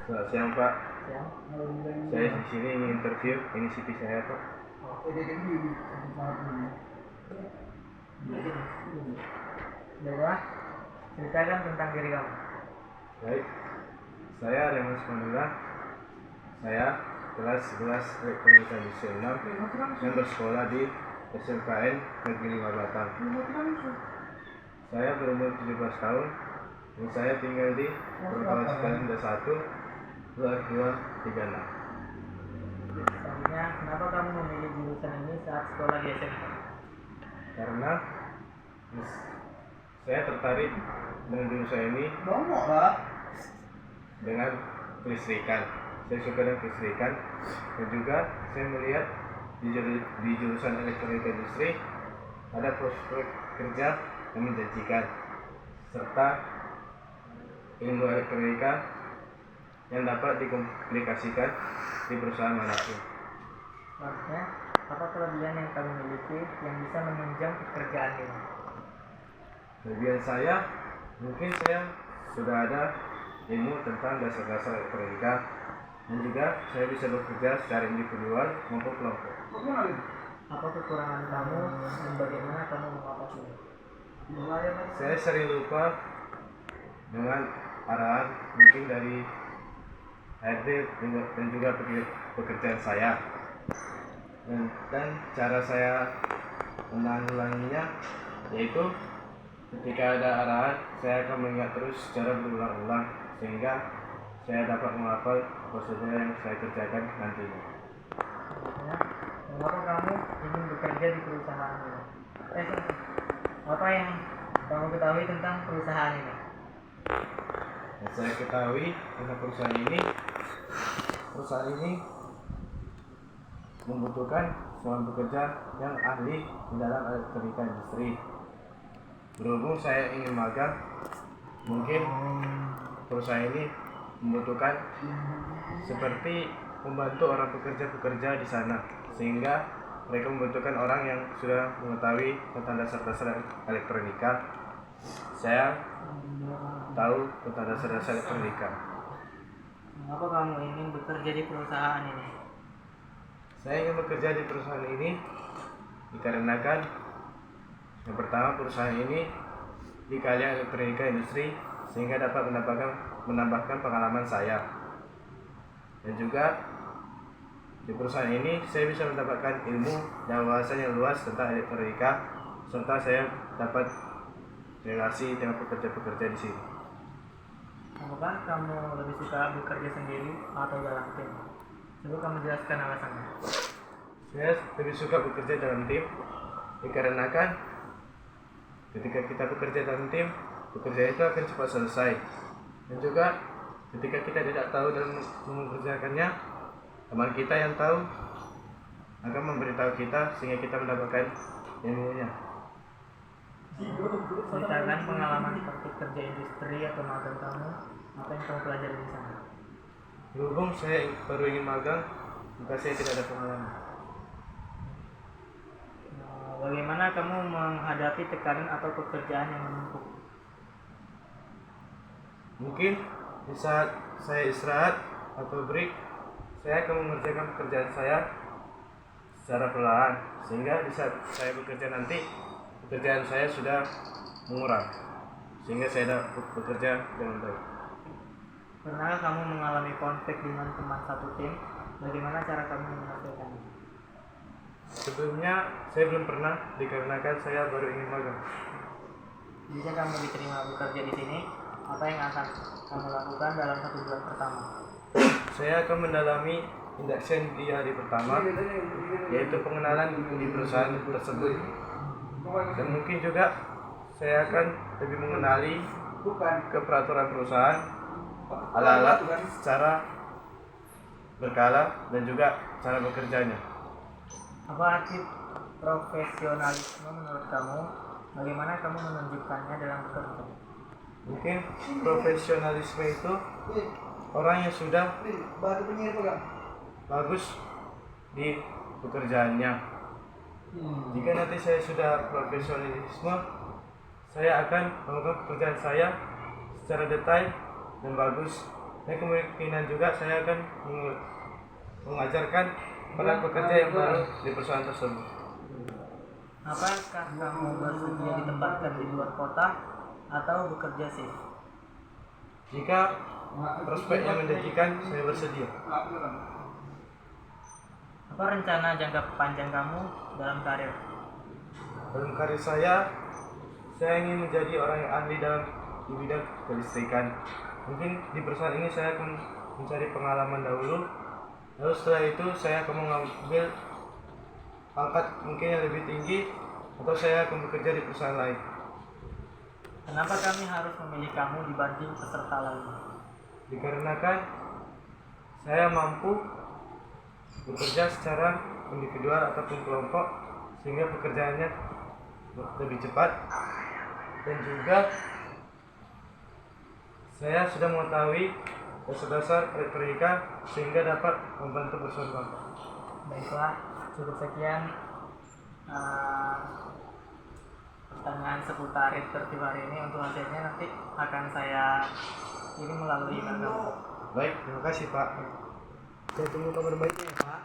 Selamat siang Pak. Siang. Saya di sini ingin interview. Ini CV saya Pak. Baiklah, ceritakan tentang diri kamu. Baik. Saya Remus Manula. Saya kelas 11 Elektronika Industri 6 yang bersekolah di SMKN Negeri 5 Batang. Saya berumur 17 tahun dan saya tinggal di Perempatan Sekalian 1 2236. Selanjutnya, kenapa kamu memilih jurusan ini saat sekolah di SMK? Karena saya tertarik dengan jurusan ini dengan kelistrikan. Saya suka dengan kelistrikan dan juga saya melihat di jurusan elektronika industri ada prospek kerja yang menjanjikan serta ilmu elektronika yang dapat dikomunikasikan di perusahaan manapun. Selanjutnya, apa kelebihan yang kamu miliki yang bisa menunjang pekerjaan ini? Kelebihan saya, mungkin saya sudah ada ilmu tentang dasar-dasar elektronika dan juga saya bisa bekerja secara individual maupun kelompok. Apa kekurangan kamu dan bagaimana kamu mengatasinya? Saya sering lupa dengan arahan mungkin dari HRD dan juga pekerjaan saya, dan cara saya menanggulanginya yaitu ketika ada arahan saya akan mengingat terus secara berulang-ulang sehingga saya dapat menghafal prosedur yang saya kerjakan nantinya. Selanjutnya, mengapa kamu ingin bekerja di perusahaan ini? Apa yang kamu ketahui tentang perusahaan ini? Yang saya ketahui tentang perusahaan ini membutuhkan seorang pekerja yang ahli di dalam elektronika industri. Berhubung saya ingin magang, mungkin perusahaan ini membutuhkan seperti membantu orang pekerja di sana, sehingga mereka membutuhkan orang yang sudah mengetahui tentang dasar-dasar elektronika. Saya tahu tentang dasar-dasar elektronika. Mengapa kamu ingin bekerja di perusahaan ini? Saya ingin bekerja di perusahaan ini dikarenakan yang pertama, perusahaan ini di kalian elektronika industri sehingga dapat menambahkan pengalaman saya. Dan juga di perusahaan ini saya bisa mendapatkan ilmu dan wawasan yang luas tentang elektronika serta saya dapat relasi dengan pekerja-pekerja di sini. Apakah kamu lebih suka bekerja sendiri atau dalam tim? Coba kamu jelaskan alasannya. Saya lebih suka bekerja dalam tim dikarenakan ketika kita bekerja dalam tim, pekerjaan itu akan cepat selesai. Dan juga ketika kita tidak tahu dalam mengerjakannya, teman kita yang tahu akan memberitahu kita sehingga kita mendapatkan ilmunya. Ceritakan pengalaman seperti kerja industri atau magang kamu, apa yang kamu pelajari di sana? Berhubung saya baru ingin magang, maka saya tidak ada pengalaman. Bagaimana kamu menghadapi tekanan atau pekerjaan yang menumpuk? Mungkin di saat saya istirahat atau break, saya akan mengerjakan pekerjaan saya secara perlahan sehingga di saat saya bekerja nanti pekerjaan saya sudah mengurang sehingga saya dapat bekerja dengan baik. Pernahkah kamu mengalami konflik dengan teman satu tim? Bagaimana cara kamu menyelesaikannya? Sebelumnya saya belum pernah dikarenakan saya baru ingin magang. Jika kamu diterima bekerja di sini, apa yang akan kamu lakukan dalam 1 bulan pertama? Saya akan mendalami induction di hari pertama, yaitu pengenalan di perusahaan tersebut. Dan mungkin juga saya akan lebih mengenali ke peraturan perusahaan, ala-ala secara berkala dan juga cara bekerjanya. Apa arti profesionalisme menurut kamu? Bagaimana kamu menunjukkannya dalam bekerja? Mungkin profesionalisme itu orang yang sudah bagus di pekerjaannya. Jika nanti saya sudah profesionalisme, saya akan melakukan pekerjaan saya secara detail dan bagus Dan kemungkinan juga saya akan mengajarkan para pekerja yang baru di perusahaan tersebut. Apakah kamu bersedia ditempatkan di luar kota atau bekerja shift? Jika prospeknya menjanjikan, saya bersedia. Apa rencana jangka panjang kamu dalam karir? Dalam karir saya ingin menjadi orang yang ahli di bidang kelistrikan. Mungkin di perusahaan ini saya akan mencari pengalaman dahulu. Lalu setelah itu saya akan mengambil pangkat mungkin yang lebih tinggi, atau saya akan bekerja di perusahaan lain. Kenapa kami harus memilih kamu dibanding peserta lain? Dikarenakan saya mampu bekerja secara individual ataupun kelompok, sehingga pekerjaannya lebih cepat, dan juga saya sudah mengetahui dasar-dasar elektronika sehingga dapat membantu perusahaan bapak. Baiklah, cukup sekian pertanyaan seputar interview hari ini. Untuk hasilnya nanti akan saya kirim melalui email kamu. Baik, terima kasih Pak. Saya tunggu kabar baiknya ya Pak.